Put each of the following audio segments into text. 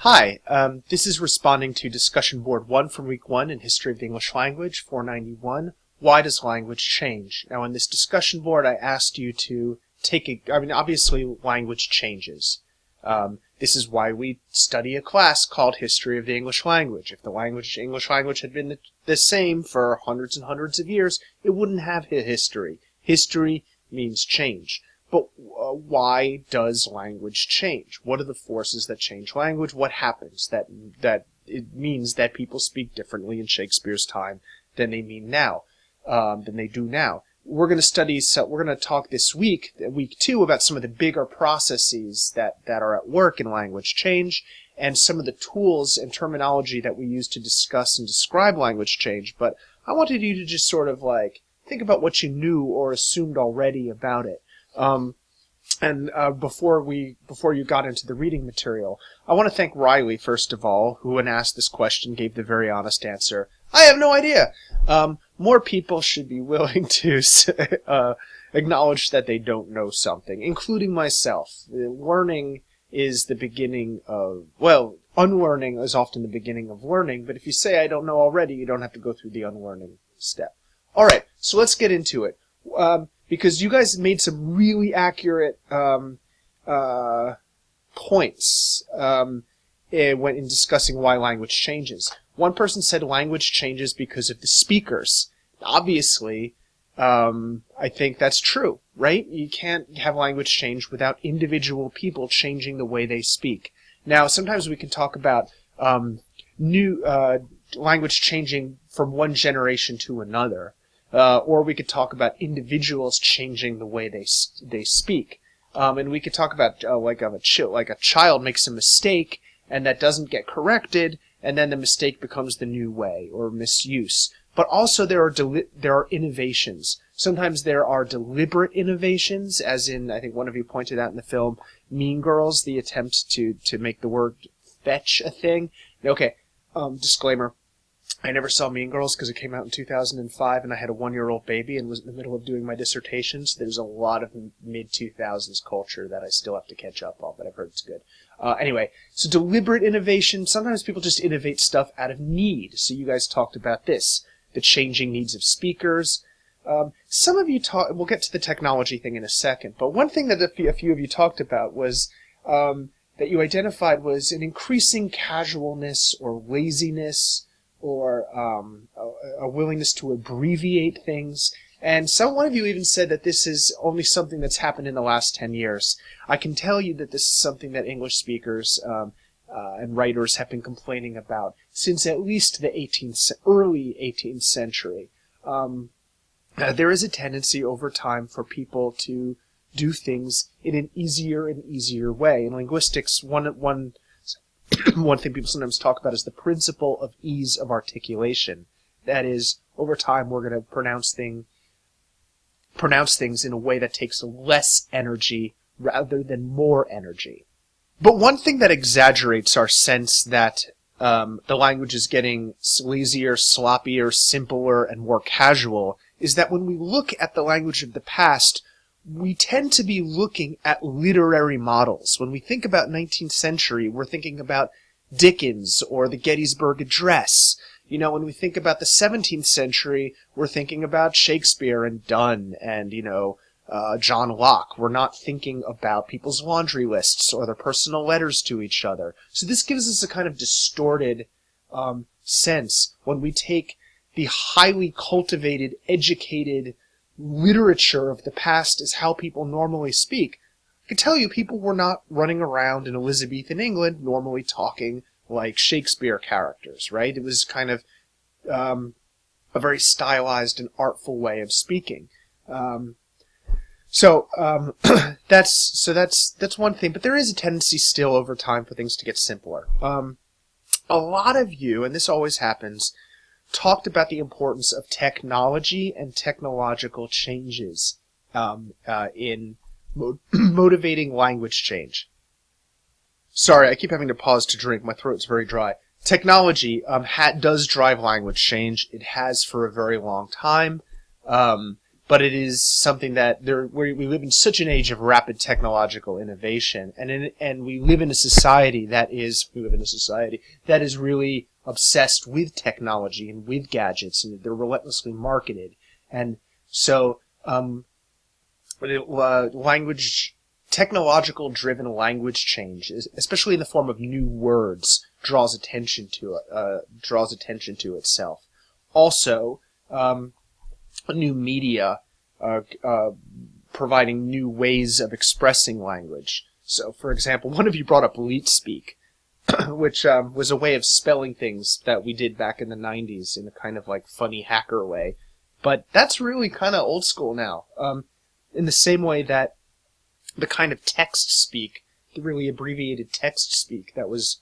Hi, this is responding to discussion board 1 from week 1 in History of the English Language, 491. Why does language change? Now, in this discussion board, I asked you to obviously language changes. This is why we study a class called History of the English Language. If the English language had been the same for hundreds and hundreds of years, it wouldn't have a history. History means change. But why does language change? What are the forces that change language? What happens that it means that people speak differently in Shakespeare's time than they do now? We're going to talk this week 2, about some of the bigger processes that are at work in language change and some of the tools and terminology that we use to discuss and describe language change. But I wanted you to just sort of think about what you knew or assumed already about it. Before you got into the reading material, I want to thank Riley, first of all, who, when asked this question, gave the very honest answer, I have no idea. More people should be willing to acknowledge that they don't know something, including myself. Learning is the beginning of, unlearning is often the beginning of learning, but if you say I don't know already, you don't have to go through the unlearning step. Alright, so let's get into it. Because you guys made some really accurate points in discussing why language changes. One person said language changes because of the speakers. Obviously, I think that's true, right? You can't have language change without individual people changing the way they speak. Now, sometimes we can talk about new language changing from one generation to another. Or we could talk about individuals changing the way they speak, and we could talk about a child makes a mistake and that doesn't get corrected, and then the mistake becomes the new way or misuse. But also there are innovations. Sometimes there are deliberate innovations, as in I think one of you pointed out in the film Mean Girls, the attempt to make the word fetch a thing. Okay, disclaimer. I never saw Mean Girls because it came out in 2005 and I had a 1-year-old baby and was in the middle of doing my dissertation, so there's a lot of mid-2000s culture that I still have to catch up on, but I've heard it's good. Anyway, so deliberate innovation, sometimes people just innovate stuff out of need. So you guys talked about this, the changing needs of speakers. Some of you we'll get to the technology thing in a second, but one thing that a few of you talked about was that you identified was an increasing casualness or laziness, or a willingness to abbreviate things. And one of you even said that this is only something that's happened in the last 10 years. I can tell you that this is something that English speakers and writers have been complaining about since at least the early 18th century. There is a tendency over time for people to do things in an easier and easier way. In linguistics, one thing people sometimes talk about is the principle of ease of articulation. That is, over time we're going to pronounce things in a way that takes less energy rather than more energy. But one thing that exaggerates our sense that the language is getting lazier, sloppier, simpler, and more casual is that when we look at the language of the past, we tend to be looking at literary models. When we think about 19th century, we're thinking about Dickens or the Gettysburg Address. You know, when we think about the 17th century, we're thinking about Shakespeare and Donne and, John Locke. We're not thinking about people's laundry lists or their personal letters to each other. So this gives us a kind of distorted sense when we take the highly cultivated, educated literature of the past as how people normally speak. I can tell you people were not running around in Elizabethan England normally talking like Shakespeare characters, right? It was kind of a very stylized and artful way of speaking. That's one thing, but there is a tendency still over time for things to get simpler. A lot of you, and this always happens, talked about the importance of technology and technological changes in motivating language change. Sorry, I keep having to pause to drink. My throat's very dry. Technology does drive language change. It has for a very long time. but it is something that we live in such an age of rapid technological innovation, and we live in a society that is really obsessed with technology and with gadgets, and they're relentlessly marketed. And so, technological-driven language change, especially in the form of new words, draws attention to itself. Also, new media providing new ways of expressing language. So, for example, one of you brought up leet speak, which was a way of spelling things that we did back in the 90s in a kind of like funny hacker way. But that's really kind of old school now. In the same way that the kind of text speak, the really abbreviated text speak that was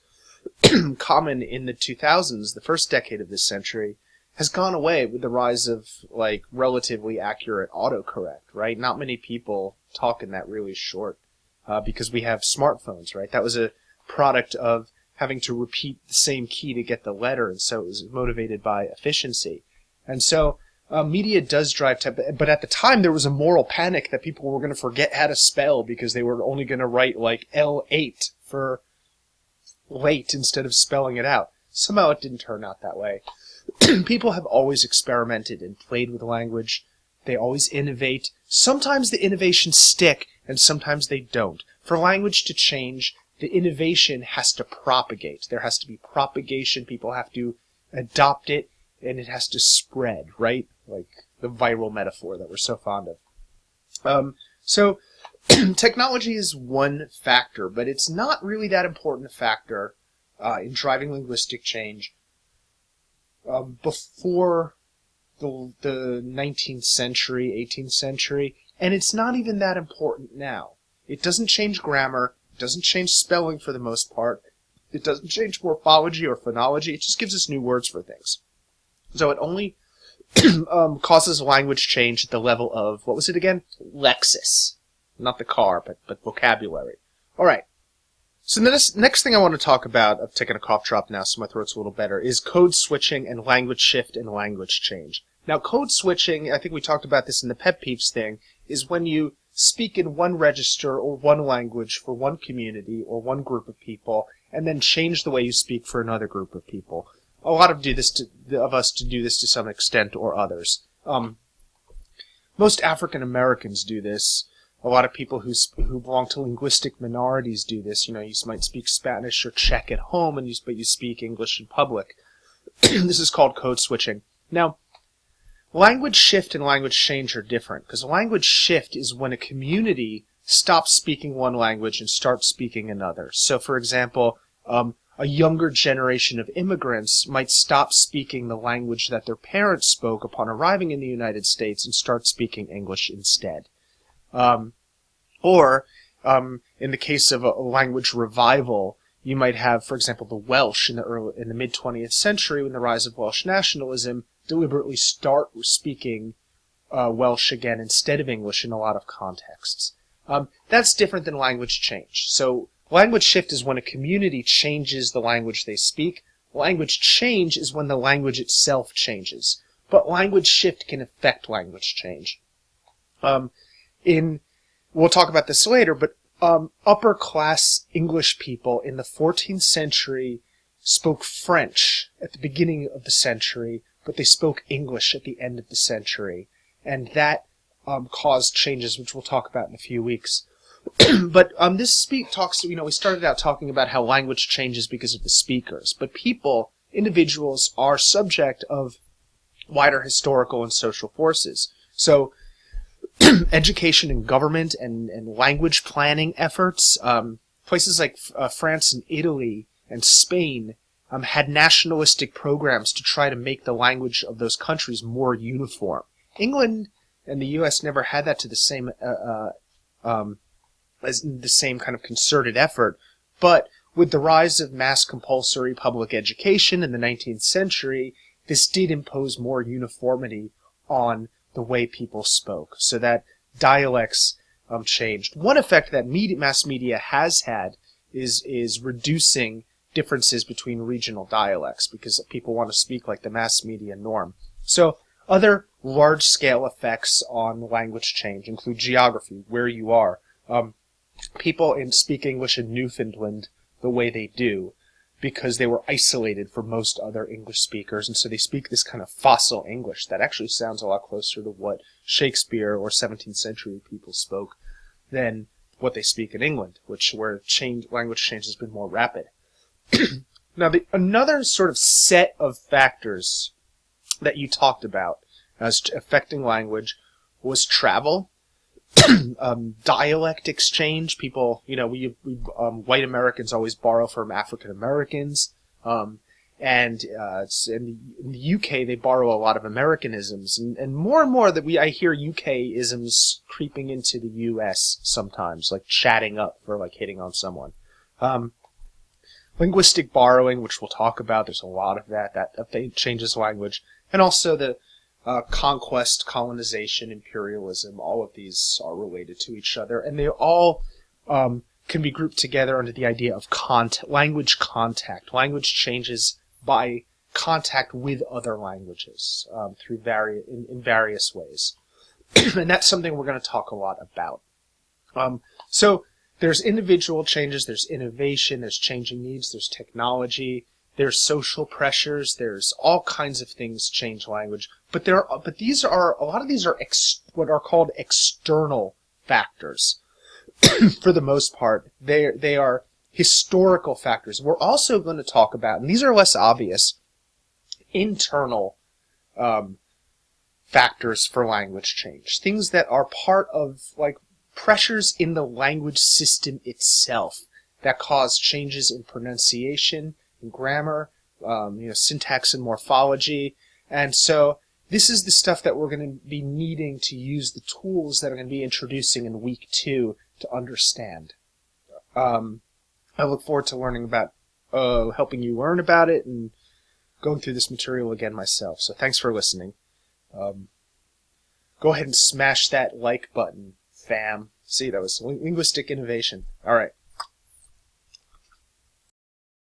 common in the 2000s, the first decade of this century, has gone away with the rise of like relatively accurate autocorrect, right? Not many people talk in that really short because we have smartphones, right? That was a product of having to repeat the same key to get the letter, and so it was motivated by efficiency. And so media does drive but at the time there was a moral panic that people were going to forget how to spell because they were only going to write like L8 for late instead of spelling it out. Somehow it didn't turn out that way. People have always experimented and played with language. They always innovate. Sometimes the innovations stick, and sometimes they don't. For language to change, the innovation has to propagate. There has to be propagation. People have to adopt it, and it has to spread, right? Like the viral metaphor that we're so fond of. So technology is one factor, but it's not really that important a factor in driving linguistic change. Before the 19th century, 18th century, and it's not even that important now. It doesn't change grammar, it doesn't change spelling for the most part, it doesn't change morphology or phonology, it just gives us new words for things. So it only causes language change at the level of, what was it again? Lexis. Not the car, but vocabulary. Alright. So the next thing I want to talk about, I'm taking a cough drop now so my throat's a little better, is code switching and language shift and language change. Now, code switching, I think we talked about this in the pet peeves thing, is when you speak in one register or one language for one community or one group of people, and then change the way you speak for another group of people. A lot of us do this to some extent or others. Most African Americans do this. A lot of people who belong to linguistic minorities do this. You know, you might speak Spanish or Czech at home, but you speak English in public. This is called code switching. Now, language shift and language change are different, because language shift is when a community stops speaking one language and starts speaking another. So, for example, a younger generation of immigrants might stop speaking the language that their parents spoke upon arriving in the United States and start speaking English instead. Or in the case of a language revival, you might have, for example, the Welsh in the mid-20th century, when the rise of Welsh nationalism, deliberately start speaking Welsh again instead of English in a lot of contexts. That's different than language change. So language shift is when a community changes the language they speak. Language change is when the language itself changes. But language shift can affect language change. We'll talk about this later, but upper class English people in the 14th century spoke French at the beginning of the century, but they spoke English at the end of the century, and that caused changes, which we'll talk about in a few weeks. But this talks, we started out talking about how language changes because of the speakers, but individuals are subject of wider historical and social forces. So education and government and language planning efforts, places like France and Italy and Spain had nationalistic programs to try to make the language of those countries more uniform. England and the U.S. never had that to the same as the same kind of concerted effort, but with the rise of mass compulsory public education in the 19th century, this did impose more uniformity on the way people spoke, so that dialects changed. One effect that mass media has had is reducing differences between regional dialects, because people want to speak like the mass media norm. So other large-scale effects on language change include geography, where you are. People speak English in Newfoundland the way they do because they were isolated from most other English speakers, and so they speak this kind of fossil English that actually sounds a lot closer to what Shakespeare or 17th century people spoke than what they speak in England, where language change has been more rapid. Now, another sort of set of factors that you talked about as affecting language was travel, dialect exchange. People, white Americans always borrow from African Americans, and in the UK they borrow a lot of Americanisms, and more that I hear UK-isms creeping into the US sometimes, like chatting up for like hitting on someone. Linguistic borrowing, which we'll talk about, there's a lot of that changes language, and also the conquest, colonization, imperialism, all of these are related to each other, and they all can be grouped together under the idea of language contact. Language changes by contact with other languages through in various ways. And that's something we're going to talk a lot about. So there's individual changes, there's innovation, there's changing needs, there's technology, there's social pressures, there's all kinds of things change language. But a lot of these are what are called external factors. For the most part, they are historical factors. We're also going to talk about, and these are less obvious, internal factors for language change. Things that are part of, like, pressures in the language system itself that cause changes in pronunciation, in grammar, syntax and morphology. And so this is the stuff that we're going to be needing to use the tools that I'm going to be introducing in week 2 to understand. I look forward to learning about, helping you learn about it and going through this material again myself. So thanks for listening. Go ahead and smash that like button, fam. See, that was linguistic innovation. All right.